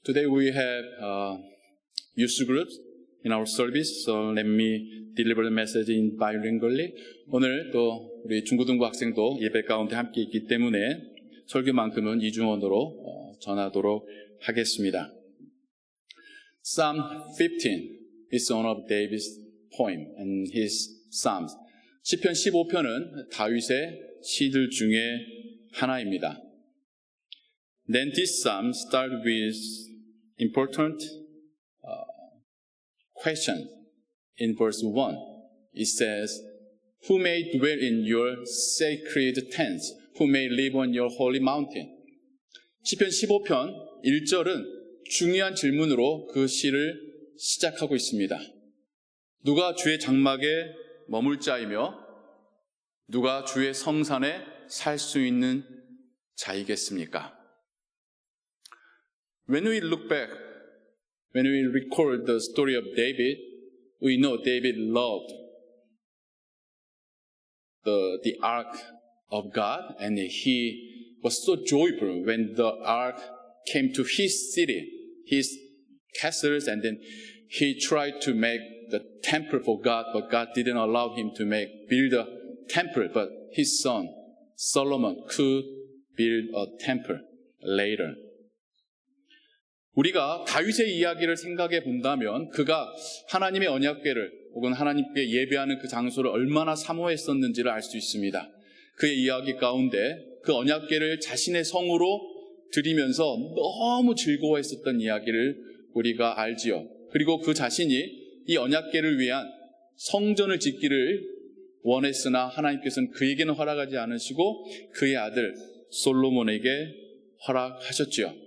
Today we have youth groups in our service, so let me deliver the message in bilingually. 오늘 또 우리 중고등부 학생도 예배 가운데 함께 있기 때문에 설교만큼은 이중언어로 전하도록 하겠습니다. Psalm 15 is one of David's poem and his psalms. 시편 15편은 다윗의 시들 중에 하나입니다. Then this psalm starts with important question. In verse 1, it says, Who may dwell in your sacred tents? Who may live on your holy mountain? 시편 15편 1절은 중요한 질문으로 그 시를 시작하고 있습니다. 누가 주의 장막에 머물 자이며 누가 주의 성산에 살 수 있는 자이겠습니까? When we look back, when we record the story of David, we know David loved the ark of God, and he was so joyful when the ark came to his city, his castles, and then he tried to make the temple for God, but God didn't allow him to build a temple, but his son Solomon could build a temple later. 우리가 다윗의 이야기를 생각해 본다면 그가 하나님의 언약궤를 혹은 하나님께 예배하는 그 장소를 얼마나 사모했었는지를 알 수 있습니다. 그의 이야기 가운데 그 언약궤를 자신의 성으로 드리면서 너무 즐거워했었던 이야기를 우리가 알지요. 그리고 그 자신이 이 언약궤를 위한 성전을 짓기를 원했으나 하나님께서는 그에게는 허락하지 않으시고 그의 아들 솔로몬에게 허락하셨지요.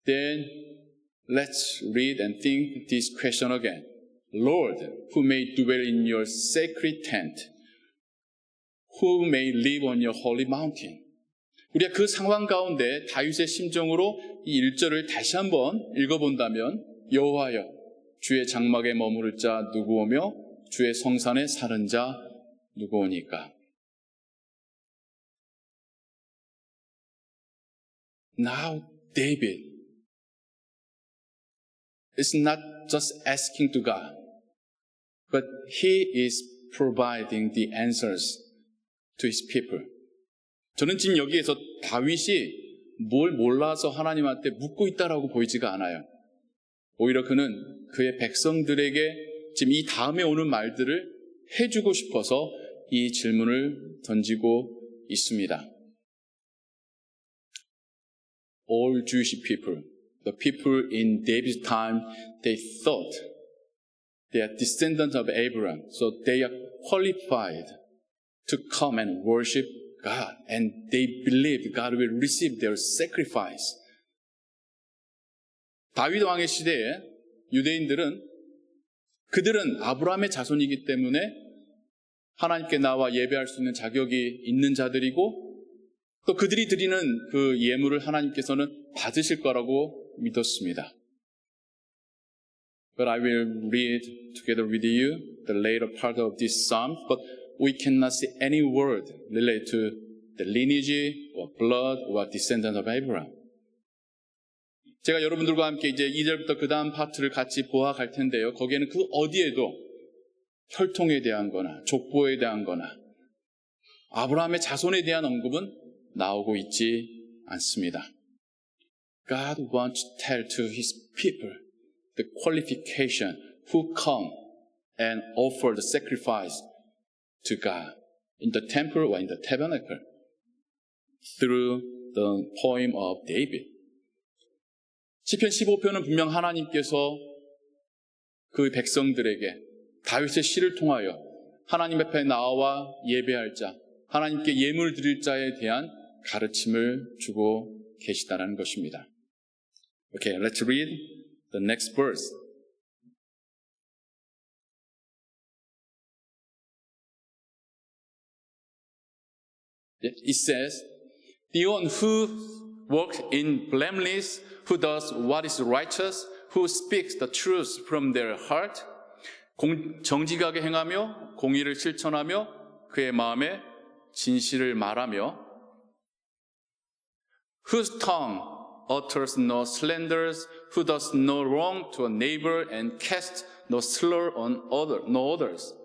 Then let's read and think this question again. Lord, who may dwell in your sacred tent? Who may live on your holy mountain? 우리가 그 상황 가운데 다윗의 심정으로 이 1절을 다시 한번 읽어본다면 여호와여, 주의 장막에 머무를 자 누구오며 주의 성산에 사는 자 누구오니까? Now David is not just asking to God, but he is providing the answers to his people. 저는 지금 여기에서 다윗이 뭘 몰라서 하나님한테 묻고 있다라고 보이지가 않아요. 오히려 그는 그의 백성들에게 지금 이 다음에 오는 말들을 해주고 싶어서 이 질문을 던지고 있습니다. All Jewish people, the people in David's time, they thought they are descendants of Abraham, so they are qualified to come and worship God, and they believed God will receive their sacrifice. 다윗 왕의 시대에 유대인들은 그들은 아브라함의 자손이기 때문에 하나님께 나와 예배할 수 있는 자격이 있는 자들이고 또 그들이 드리는 그 예물을 하나님께서는 받으실 거라고 믿었습니다. But I will read together with you the later part of this psalm, but we cannot see any word related to the lineage or blood or descendant of Abraham. 제가 여러분들과 함께 이제 2절부터 그 다음 파트를 같이 보아갈 텐데요. 거기에는 그 어디에도 혈통에 대한 거나 족보에 대한 거나 아브라함의 자손에 대한 언급은 나오고 있지 않습니다. God wants to tell to His people the qualification who come and offer the sacrifice to God in the temple or in the tabernacle through the poem of David. 시편 15편은 분명 하나님께서 그 백성들에게 다윗의 시를 통하여 하나님 앞에 나와 예배할 자, 하나님께 예물 드릴 자에 대한 가르침을 주고 계시다는 것입니다. Okay, let's read the next verse. It says, The one who walks in blameless, who does what is righteous, who speaks the truth from their heart, 정직하게 행하며 공의를 실천하며 그의 마음에 진실을 말하며 Whose tongue utters no slanders, who does no wrong to a neighbor and casts no slur on no others.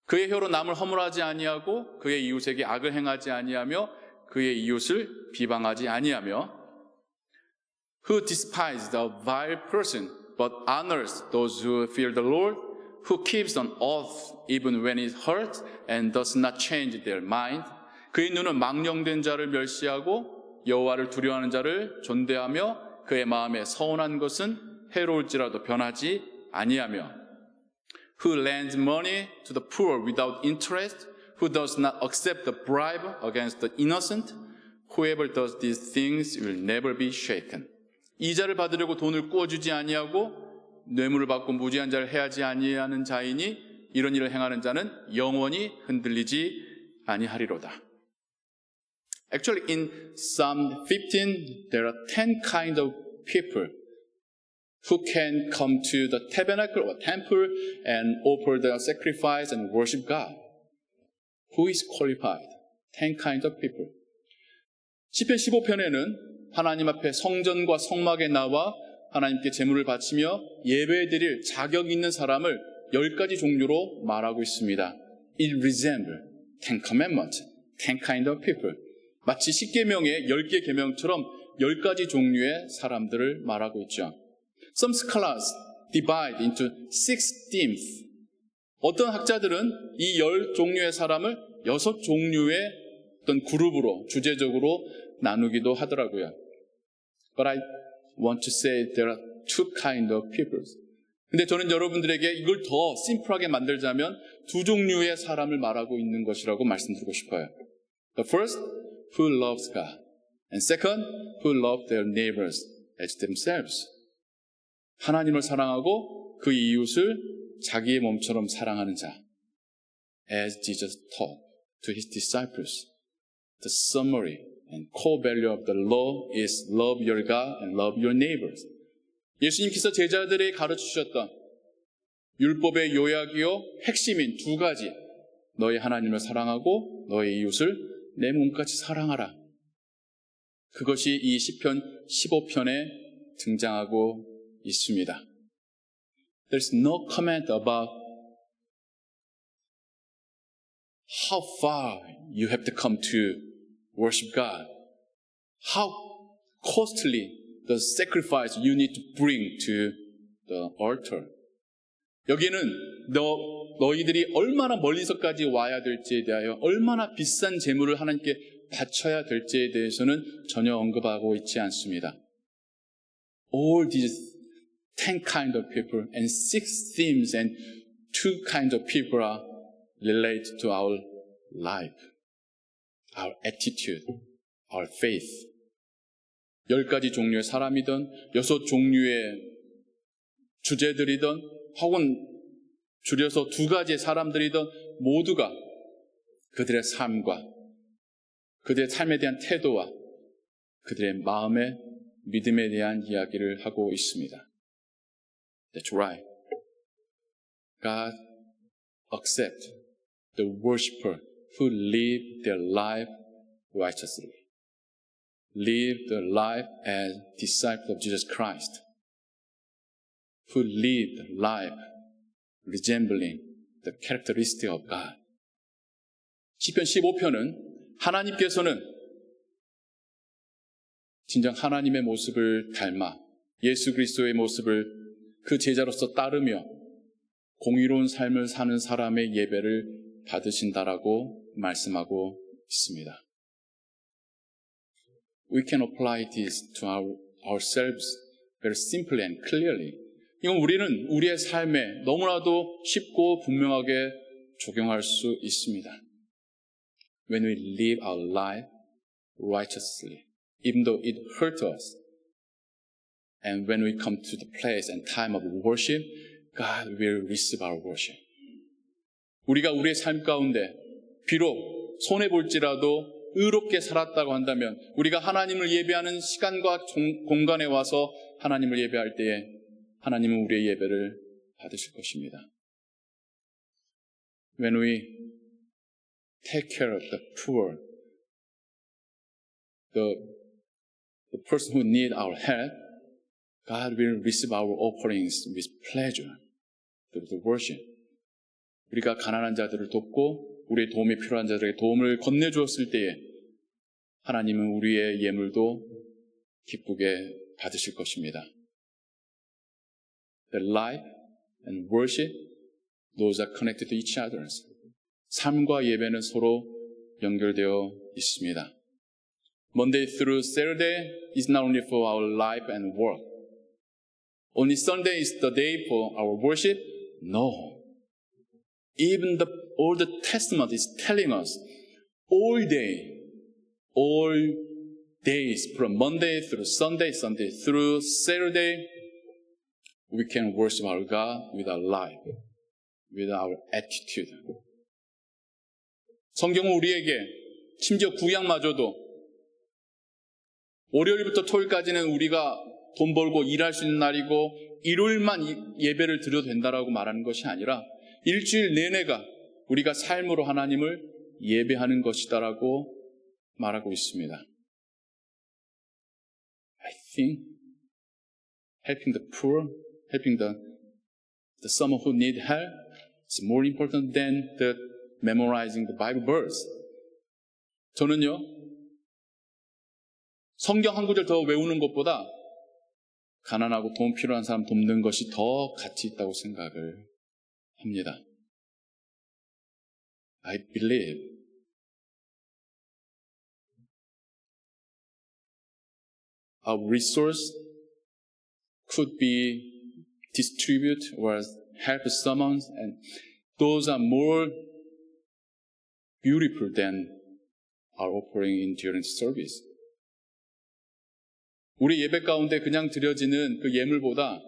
그의 혀로 남을 허물하지 아니하고 그의 이웃에게 악을 행하지 아니하며 그의 이웃을 비방하지 아니하며 who despises the vile person but honors those who fear the Lord, who keeps an oath even when it hurts and does not change their mind. 그의 눈은 망령된 자를 멸시하고 여호와를 두려워하는 자를 존대하며 그의 마음에 서운한 것은 해로울지라도 변하지 아니하며 who lends money to the poor without interest, who does not accept the bribe against the innocent, whoever does these things will never be shaken. 이자를 받으려고 돈을 꾸어주지 아니하고 뇌물을 받고 무지한 자를 해하지 아니하는 자이니 이런 일을 행하는 자는 영원히 흔들리지 아니하리로다. Actually, in Psalm 15, there are 10 kinds of people who can come to the tabernacle or temple and offer the sacrifice and worship God. Who is qualified? 10 kinds of people. 시편 15편에는 하나님 앞에 성전과 성막에 나와 하나님께 제물을 바치며 예배드릴 자격 있는 사람을 10가지 종류로 말하고 있습니다. It resembles 10 commandments, 10 kinds of people. 마치 10계명의 10개 계명처럼 10가지 종류의 사람들을 말하고 있죠. Some scholars divide into 6 themes. 어떤 학자들은 이 10종류의 사람을 6종류의 어떤 그룹으로, 주제적으로 나누기도 하더라고요. But I want to say there are 2 kinds of people. 근데 저는 여러분들에게 이걸 더 심플하게 만들자면 2 종류의 사람을 말하고 있는 것이라고 말씀드리고 싶어요. The first, who loves God. And second, who love their neighbors as themselves. 하나님을 사랑하고 그 이웃을 자기의 몸처럼 사랑하는 자. As Jesus taught to his disciples. The summary and core value of the law is love your God and love your neighbors. 예수님께서 제자들에게 가르치셨던 율법의 요약이요 핵심인 2가지. 너희 하나님을 사랑하고 너희 이웃을 내 몸같이 사랑하라. 그것이 이 시편 15편에 등장하고 있습니다. There's no comment about how far you have to come to worship God. How costly the sacrifice you need to bring to the altar. 여기는 너희들이 얼마나 멀리서까지 와야 될지에 대하여 얼마나 비싼 제물을 하나님께 바쳐야 될지에 대해서는 전혀 언급하고 있지 않습니다. All these 10 kinds of people and 6 themes and 2 kinds of people are related to our life, our attitude, our faith. 10가지 종류의 사람이든 6 종류의 주제들이든 혹은 줄여서 2가지의 사람들이든 모두가 그들의 삶과 그들의 삶에 대한 태도와 그들의 마음의 믿음에 대한 이야기를 하고 있습니다. That's right. God accepts the worshiper who live their life righteously. Live their life as disciples of Jesus Christ. Who live their life resembling the characteristic of God. 시편 15편은 하나님께서는 진정 하나님의 모습을 닮아 예수 그리스도의 모습을 그 제자로서 따르며 공의로운 삶을 사는 사람의 예배를 받으신다라고 말씀하고 있습니다. We can apply this to ourselves very simply and clearly. 이건 우리는 우리의 삶에 너무나도 쉽고 분명하게 적용할 수 있습니다. When we live our life righteously, even though it hurts us, and when we come to the place and time of worship, God will receive our worship. 우리가 우리의 삶 가운데 비록 손해볼지라도 의롭게 살았다고 한다면 우리가 하나님을 예배하는 시간과 공간에 와서 하나님을 예배할 때에 하나님은 우리의 예배를 받으실 것입니다. When we take care of the poor, the the person who needs our help, God will receive our offerings with pleasure through the worship. 우리가 가난한 자들을 돕고 우리의 도움이 필요한 자들에게 도움을 건네주었을 때에 하나님은 우리의 예물도 기쁘게 받으실 것입니다. The life and worship, those are connected to each other. 삶과 예배는 서로 연결되어 있습니다. Monday through Saturday is not only for our life and work. Only Sunday is the day for our worship? No. Even the Old Testament is telling us all days from Monday through Sunday, Sunday through Saturday, we can worship our God with our life, with our attitude. 성경은 우리에게 심지어 구약마저도 월요일부터 토요일까지는 우리가 돈 벌고 일할 수 있는 날이고 일요일만 예배를 드려도 된다라고 말하는 것이 아니라 일주일 내내가 우리가 삶으로 하나님을 예배하는 것이다라고 말하고 있습니다. I think helping the poor, helping the someone who need help is more important than the memorizing the Bible verse. 저는요, 성경 한 구절 더 외우는 것보다 가난하고 돈 필요한 사람 돕는 것이 더 가치 있다고 생각을 합니다. I believe our resource could be distribute or help someone, and those are more beautiful than our offering in during service. 우리 예배 가운데 그냥 드려지는 그 예물보다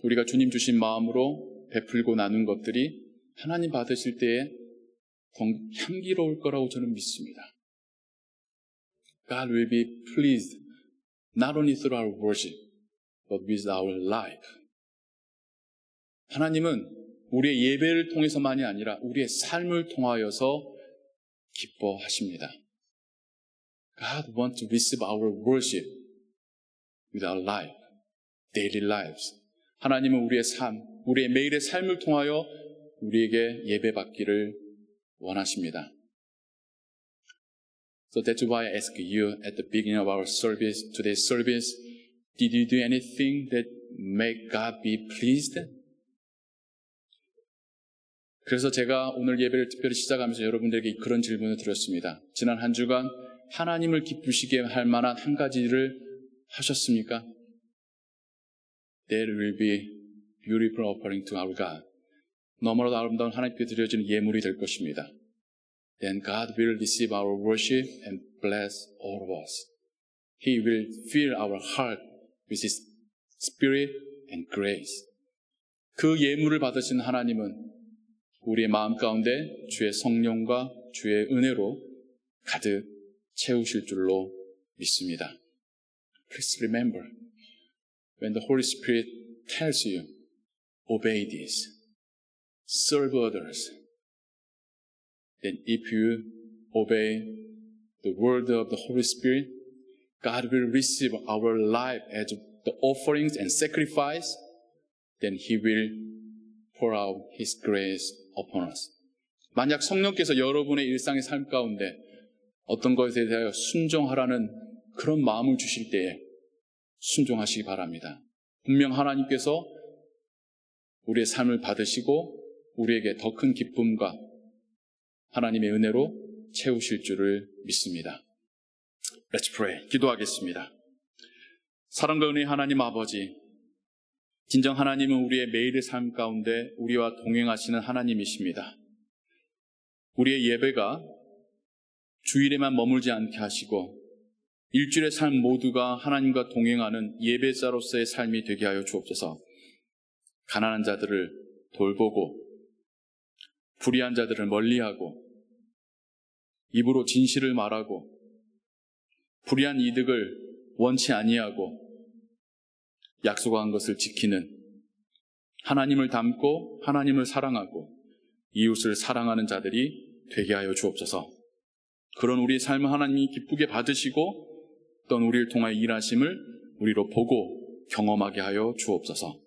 우리가 주님 주신 마음으로 베풀고 나눈 것들이 하나님 받으실 때에 더 향기로울 거라고 저는 믿습니다. God will be pleased not only through our worship, but with our life. 하나님은 우리의 예배를 통해서만이 아니라 우리의 삶을 통하여서 기뻐하십니다. God wants to receive our worship with our life, daily lives. 하나님은 우리의 삶, 우리의 매일의 삶을 통하여 우리에게 예배받기를 원하십니다. So that's why I ask you at the beginning of our service, today's service, did you do anything that make God be pleased? 그래서 제가 오늘 예배를 특별히 시작하면서 여러분들에게 그런 질문을 드렸습니다. 지난 한 주간 하나님을 기쁘시게 할 만한 한 가지를 하셨습니까? That will be beautiful offering to our God. 너무나도 아름다운 하나님께 드려지는 예물이 될 것입니다. Then God will receive our worship and bless all of us. He will fill our heart with His Spirit and grace. 그 예물을 받으신 하나님은 우리의 마음 가운데 주의 성령과 주의 은혜로 가득 채우실 줄로 믿습니다. Please remember, when the Holy Spirit tells you, obey this, serve others, then if you obey the word of the Holy Spirit, God will receive our life as the offerings and sacrifice, then He will pour out His grace upon us. 만약 성령께서 여러분의 일상의 삶 가운데 어떤 것에 대하여 순종하라는 그런 마음을 주실 때에 순종하시기 바랍니다. 분명 하나님께서 우리의 삶을 받으시고 우리에게 더 큰 기쁨과 하나님의 은혜로 채우실 줄을 믿습니다. Let's pray. 기도하겠습니다. 사랑과 은혜의 하나님 아버지, 진정 하나님은 우리의 매일의 삶 가운데 우리와 동행하시는 하나님이십니다. 우리의 예배가 주일에만 머물지 않게 하시고 일주일의 삶 모두가 하나님과 동행하는 예배자로서의 삶이 되게 하여 주옵소서. 가난한 자들을 돌보고 불의한 자들을 멀리하고 입으로 진실을 말하고 불의한 이득을 원치 아니하고 약속한 것을 지키는 하나님을 닮고 하나님을 사랑하고 이웃을 사랑하는 자들이 되게 하여 주옵소서. 그런 우리의 삶을 하나님이 기쁘게 받으시고 또는 우리를 통하여 일하심을 우리로 보고 경험하게 하여 주옵소서.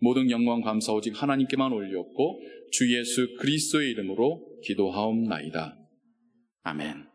모든 영광 감사 오직 하나님께만 올렸고 주 예수 그리스도의 이름으로 기도하옵나이다. 아멘.